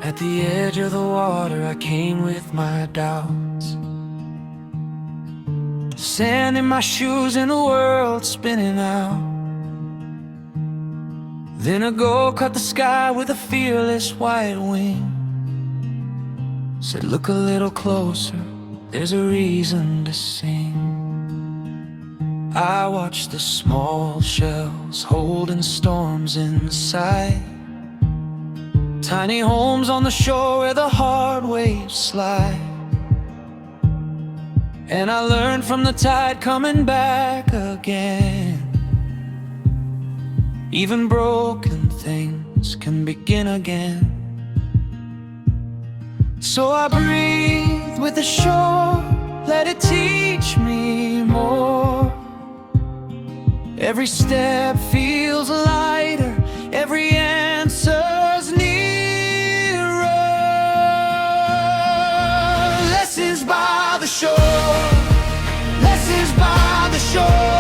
At the edge of the water I came with my doubts, sand in my shoes and the world spinning out. Then a gull cut the sky with a fearless white wing, said look a little closer, there's a reason to sing. I watched the small shells holding storms inside, tiny homes on the shore where the hard waves slide. And I learned from the tide coming back again, even broken things can begin again. So I breathe with the shore, let it teach me more. Every step feels lighter, every answer's nearer. Lessons by the shore, lessons by the shore.